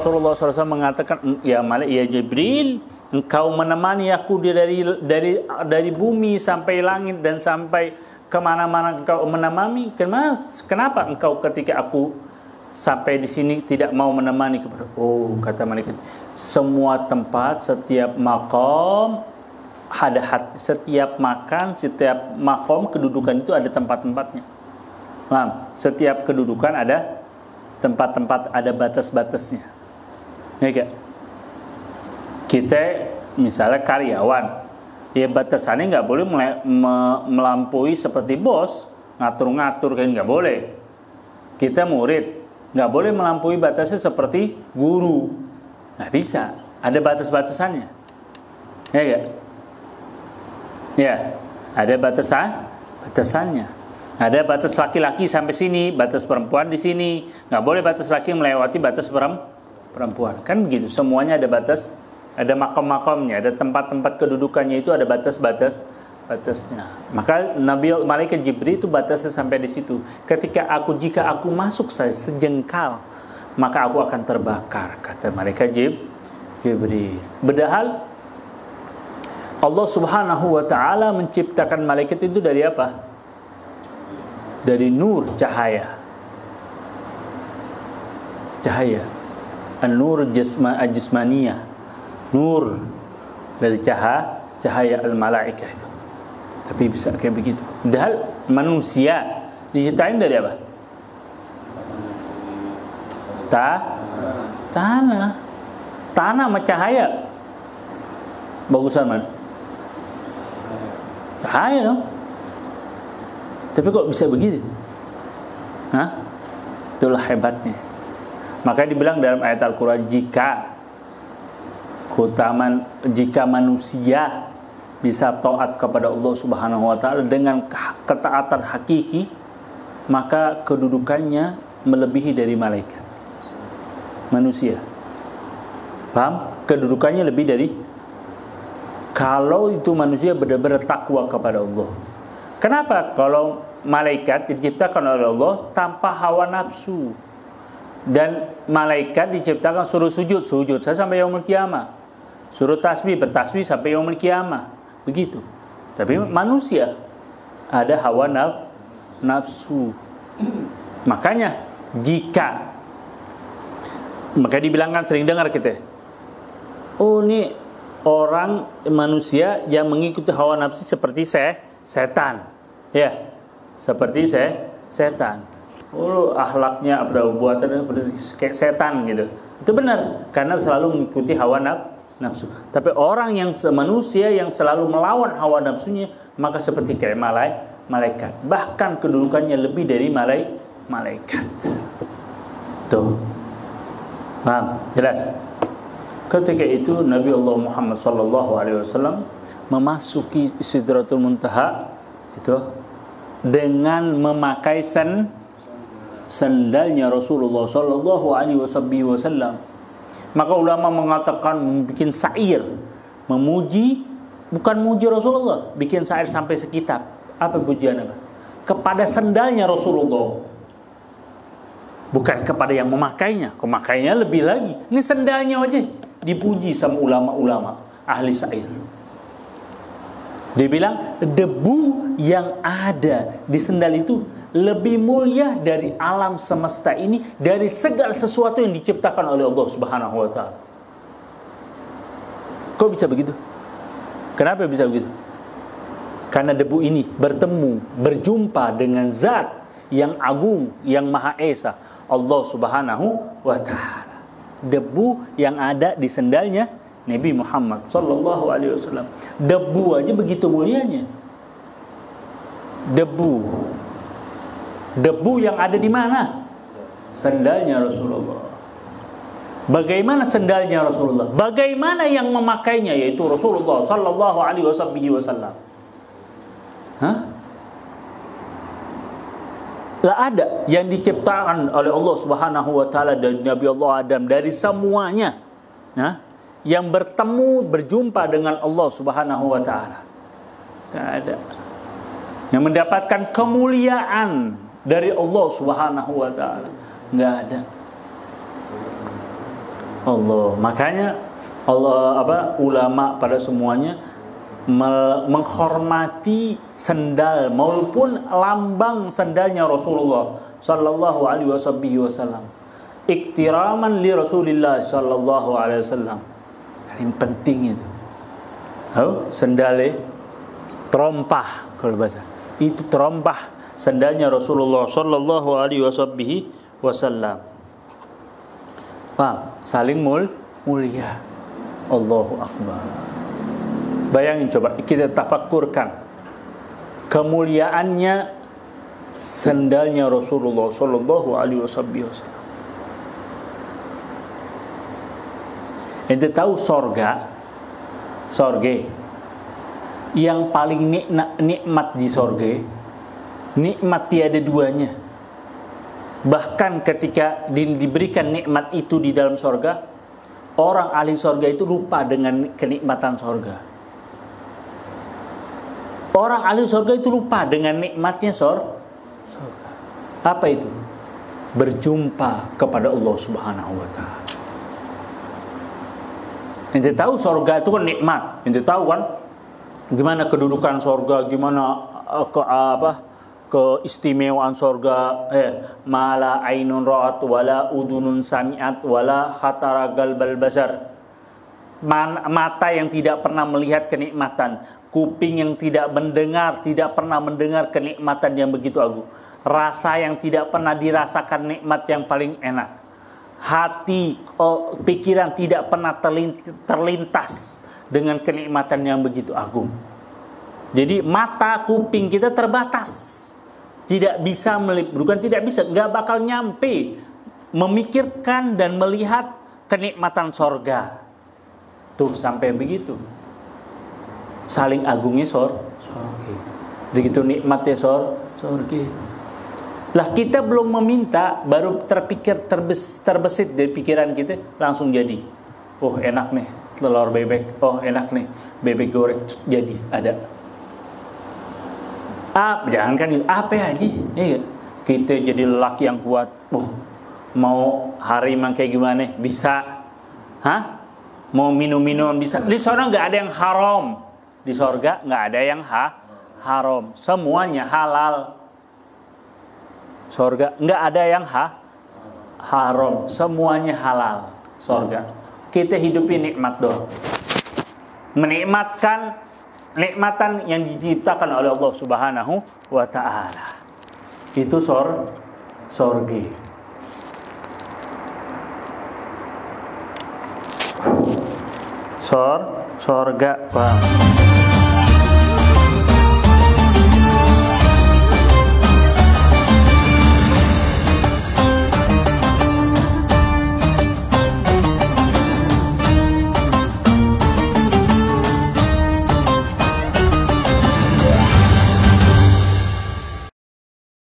Rasulullah SAW mengatakan, ya Jibril, engkau menemani aku dari bumi sampai langit dan sampai kemana-mana engkau menemani. Kenapa engkau ketika aku sampai di sini tidak mau menemani kepada? Oh, kata malaikat, semua tempat, setiap makom setiap makom kedudukan itu ada tempat-tempatnya. Paham? Setiap kedudukan ada tempat-tempat, ada batas-batasnya. Ya kan? Kita misalnya karyawan, ya batasannya nggak boleh melampaui seperti bos, ngatur-ngatur kan nggak boleh. Kita murid, nggak boleh melampaui batasnya seperti guru, nggak bisa. Ada batas-batasannya. Ya kan? Ya, ada batasannya. Ada batas laki-laki sampai sini, batas perempuan di sini. Nggak boleh batas laki melewati batas perempuan. Kan begitu, semuanya ada batas, ada makom-makomnya, ada tempat-tempat kedudukannya, itu ada batasnya. Maka malaikat Jibril itu batasnya sampai di situ. Jika aku masuk saya sejengkal, maka aku akan terbakar, kata malaikat Jibril. Padahal Allah Subhanahu wa taala menciptakan malaikat itu dari apa? Dari nur, cahaya. An-nur al-jismaniyah. Nur dari cahaya al-malaikah itu. Tapi bisa kayak begitu. Padahal manusia diciptain dari apa? Tanah sama cahaya. Bagusan mana? Cahaya dong. Tapi kok bisa begitu? Itulah hebatnya. Maka dibilang dalam ayat Al-Quran, jika manusia bisa taat kepada Allah Subhanahu wa taala dengan ketaatan hakiki, maka kedudukannya melebihi dari malaikat. Manusia. Paham? Kedudukannya lebih dari, kalau itu manusia benar-benar takwa kepada Allah. Kenapa? Kalau malaikat diciptakan oleh Allah tanpa hawa nafsu, dan malaikat diciptakan suruh sujud saya sampai yaumul qiyamah, suruh tasbih bertasbih sampai yaumul qiyamah, begitu. Tapi manusia ada hawa nafsu. Makanya maka dibilangkan, sering dengar kita, oh ini orang manusia yang mengikuti hawa nafsu seperti setan. Ya, seperti setan. Oh, akhlaknya perbuatannya seperti kayak setan gitu. Itu benar, karena selalu mengikuti hawa nafsu. Tapi orang yang manusia yang selalu melawan hawa nafsunya, maka seperti kayak malaikat. Bahkan kedudukannya lebih dari malaikat. Tuh. Paham? Jelas? Ketika itu Nabi Allah Muhammad SAW memasuki Sidratul Muntaha itu dengan memakai sandalnya Rasulullah sallallahu alaihi wasallam. Maka ulama mengatakan bikin syair memuji, bukan muji Rasulullah, bikin syair sampai sekitab. Apa pujian apa? Kepada sandalnya Rasulullah. Bukan kepada yang memakainya. Pemakainya lebih lagi. Ini sandalnya aja dipuji sama ulama-ulama ahli syair. Dia bilang debu yang ada di sendal itu lebih mulia dari alam semesta ini, dari segala sesuatu yang diciptakan oleh Allah Subhanahu wa taala. Kok bisa begitu? Kenapa bisa begitu? Karena debu ini berjumpa dengan zat yang agung, yang maha esa, Allah Subhanahu wa taala. Debu yang ada di sendalnya Nabi Muhammad sallallahu alaihi wasallam. Debu aja begitu mulianya. Debu yang ada di mana? Sandalnya Rasulullah. Bagaimana sandalnya Rasulullah? Bagaimana yang memakainya, yaitu Rasulullah sallallahu alaihi wasallam? Lah ada yang diciptakan oleh Allah Subhanahu wa taala dari Nabi Allah Adam, dari semuanya. Yang berjumpa dengan Allah Subhanahu wa taala. Enggak ada. Yang mendapatkan kemuliaan dari Allah Subhanahu wa taala. Enggak ada. Allah. Makanya ulama pada semuanya menghormati sendal maupun lambang sendalnya Rasulullah sallallahu alaihi wasallam. Iktiraman li Rasulillah sallallahu alaihi wasallam. Yang penting itu. Sendalnya terompah kalau bahasa. Itu terompah sendalnya Rasulullah sallallahu alaihi wasallam. Paham? Saling mulia. Allahu akbar. Bayangin coba kita tafakkurkan kemuliaannya sendalnya Rasulullah sallallahu alaihi wasallam. Ente tahu sorga yang paling nikmat di sorga, nikmat tiada duanya. Bahkan ketika diberikan nikmat itu di dalam sorga, orang ahli sorga itu lupa dengan kenikmatan sorga. Orang ahli sorga itu lupa dengan nikmatnya sorga. Apa itu? Berjumpa kepada Allah Subhanahu wa ta'ala. Ente tahu sorga itu kan nikmat. Ente tahu kan gimana kedudukan sorga, gimana keistimewaan sorga. Mala ainun ra'at wala udunun sami'at wala khatara qalbal basar. Mata yang tidak pernah melihat kenikmatan, kuping yang tidak mendengar, tidak pernah mendengar kenikmatan yang begitu agung, rasa yang tidak pernah dirasakan nikmat yang paling enak, hati, pikiran tidak pernah terlintas dengan kenikmatan yang begitu agung. Jadi mata, kuping kita terbatas, tidak bisa bukan tidak bisa, nggak bakal nyampe memikirkan dan melihat kenikmatan sorga. Tuh sampai begitu, saling agungnya sorga. Begitu nikmatnya sorga. Lah kita belum meminta, baru terpikir terbesit dari pikiran kita, langsung jadi. Oh enak nih telur bebek, oh enak nih bebek goreng, jadi ada. Jangan kan itu apa aja, ya, kita jadi lelaki yang kuat. Mau hari emang kayak gimana bisa, mau minum-minuman bisa. Di sorga nggak ada yang haram, di sorga nggak ada yang haram, semuanya halal. Sorga nggak ada yang haram, semuanya halal. Sorga kita hidupi nikmat doang, menikmatkan nikmatan yang diciptakan oleh Allah Subhanahu wa ta'ala. Itu sorga. Sorga, Pak.